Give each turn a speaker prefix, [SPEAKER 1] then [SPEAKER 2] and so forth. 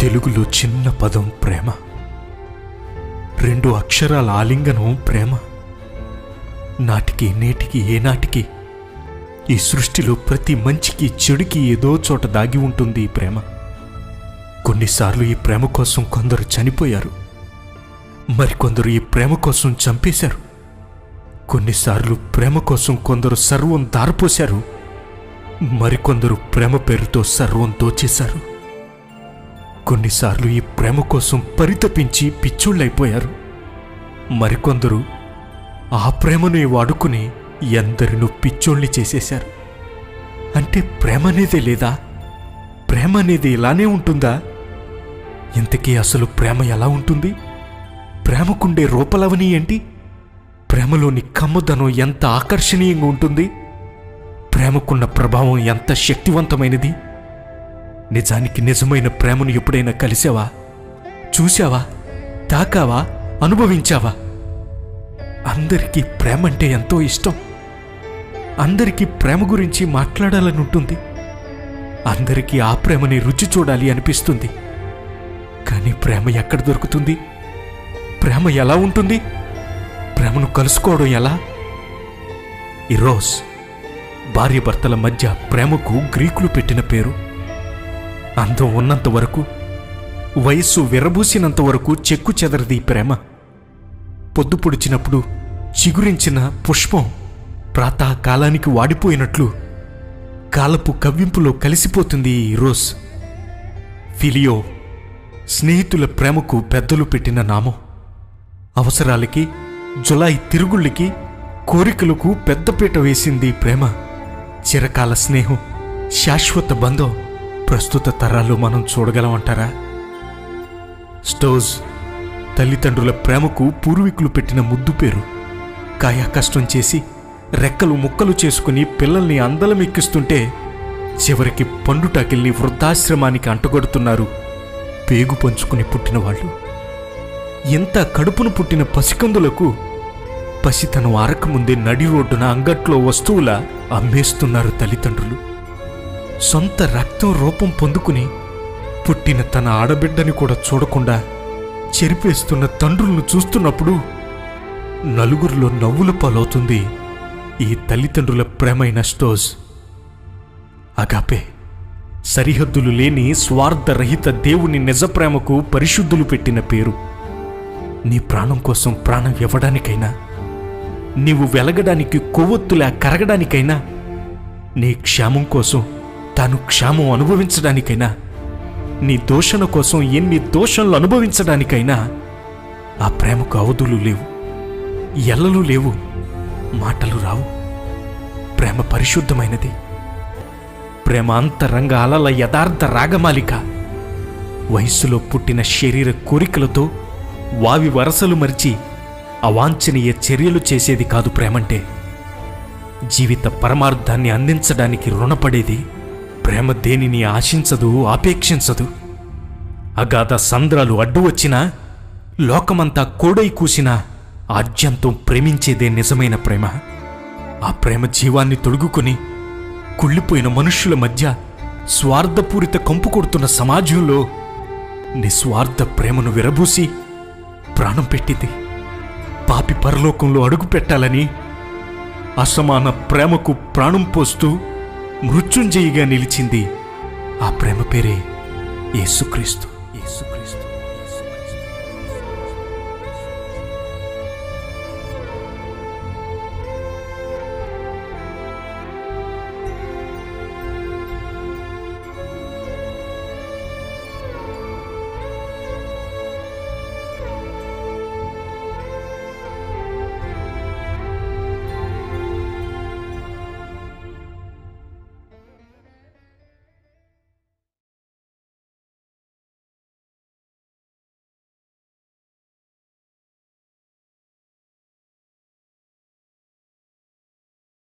[SPEAKER 1] తెలుగులో చిన్న పదం ప్రేమ, 2 అక్షరాల ఆలింగనం ప్రేమ. నాటికి నేటికి ఏనాటికి ఈ సృష్టిలో ప్రతి మంచికి చెడుకి ఏదో చోట దాగి ఉంటుంది ఈ ప్రేమ. కొన్నిసార్లు ఈ ప్రేమ కోసం కొందరు చనిపోయారు, మరికొందరు ఈ ప్రేమ కోసం చంపేశారు. కొన్నిసార్లు ప్రేమ కోసం కొందరు సర్వం దారిపోశారు, మరికొందరు ప్రేమ పేరుతో సర్వం దోచేశారు. కొన్నిసార్లు ఈ ప్రేమ కోసం పరితపించి పిచ్చోళ్ళైపోయారు, మరికొందరు ఆ ప్రేమను వాడుకుని ఎందరినో పిచ్చోళ్ళని చేసేశారు. అంటే ప్రేమ అనేదే లేదా? ప్రేమ అనేది ఇలానే ఉంటుందా? ఇంతకీ అసలు ప్రేమ ఎలా ఉంటుంది? ప్రేమకుండే రూపలవని ఏంటి? ప్రేమలోని కమ్మదనం ఎంత ఆకర్షణీయంగా ఉంటుంది? ప్రేమకున్న ప్రభావం ఎంత శక్తివంతమైనది? నిజానికి నిజమైన ప్రేమను ఎప్పుడైనా కలిసావా, చూశావా, తాకావా, అనుభవించావా? అందరికీ ప్రేమ అంటే ఎంతో ఇష్టం. అందరికీ ప్రేమ గురించి మాట్లాడాలని ఉంటుంది. అందరికీ ఆ ప్రేమని రుచి చూడాలి అనిపిస్తుంది. కానీ ప్రేమ ఎక్కడ దొరుకుతుంది? ప్రేమ ఎలా ఉంటుంది? ప్రేమను కలుసుకోవడం ఎలా? ఈరోస్ భార్యాభర్తల మధ్య ప్రేమకు గ్రీకులు పెట్టిన పేరు. అందం ఉన్నంత వరకు, వయస్సు విరబూసినంత వరకు చెక్కు చెదరది ప్రేమ. పొద్దు పొడిచినప్పుడు చిగురించిన పుష్పం ప్రాతకాలానికి వాడిపోయినట్లు కాలపు కవ్వింపులో కలిసిపోతుంది ఈ రోజ్. ఫిలియో స్నేహితుల ప్రేమకు పెద్దలు పెట్టిన నామం. అవసరాలకి, జులై తిరుగుళ్ళకి, కోరికలకు పెద్దపీట వేసింది ప్రేమ. చిరకాల స్నేహం, శాశ్వత బంధం ప్రస్తుత తరాల్లో మనం చూడగలమంటారా? స్టోజ్ తల్లిదండ్రుల ప్రేమకు పూర్వీకులు పెట్టిన ముద్దు పేరు. కాయ కష్టం చేసి రెక్కలు ముక్కలు చేసుకుని పిల్లల్ని అందలమెక్కిస్తుంటే చివరికి పండుటాకిల్ని వృద్ధాశ్రమానికి అంటగొడుతున్నారు పేగు పంచుకుని పుట్టినవాళ్ళు. ఎంత కడుపును పుట్టిన పసికందులకు పసితనం ఆరకముందే నడి రోడ్డున అంగట్లో వస్తువులా అమ్మేస్తున్నారు తల్లిదండ్రులు. సొంత రక్తం రూపం పొందుకుని పుట్టిన తన ఆడబిడ్డని కూడా చూడకుండా చెరిపేస్తున్న తండ్రులను చూస్తున్నప్పుడు నలుగురిలో నవ్వుల పాలవుతుంది ఈ తల్లిదండ్రుల ప్రేమైన స్టోజ్. అగాపే సరిహద్దులు లేని స్వార్థరహిత దేవుని నిజ ప్రేమకు పరిశుద్ధులు పెట్టిన పేరు. నీ ప్రాణం కోసం ప్రాణం ఇవ్వడానికైనా, నీవు వెలగడానికి కొవ్వొత్తులా కరగడానికైనా, నీ క్షేమం కోసం తాను క్షేమం అనుభవించడానికైనా, నీ దోషణ కోసం ఎన్ని దోషణలు అనుభవించడానికైనా ఆ ప్రేమకు అవధులు లేవు, ఎల్లలు లేవు, మాటలు రావు. ప్రేమ పరిశుద్ధమైనది. ప్రేమ అంతరంగ అలల యథార్థ రాగమాలిక. వయస్సులో పుట్టిన శరీర కోరికలతో వావి వరసలు మరిచి అవాంఛనీయ చర్యలు చేసేది కాదు ప్రేమంటే. జీవిత పరమార్థాన్ని అందించడానికి రుణపడేది. ప్రేమ దేనిని ఆశించదు, ఆపేక్షించదు. అగాధ సంద్రాలు అడ్డు వచ్చినా, లోకమంతా కోడై కూసినా ఆద్యంతం ప్రేమించేదే నిజమైన ప్రేమ. ఆ ప్రేమ జీవాన్ని తొడుగుకుని కుళ్ళిపోయిన మనుష్యుల మధ్య స్వార్థపూరిత కంపు కొడుతున్న సమాజంలో నిస్వార్థ ప్రేమను విరబూసి ప్రాణం పెట్టింది. పాపి పరలోకంలో అడుగు పెట్టాలని అసమాన ప్రేమకు ప్రాణం పోస్తూ మృత్యుంజయిగా నిలిచింది. ఆ ప్రేమ పేరే యేసుక్రీస్తు. యేసుక్రీస్తు.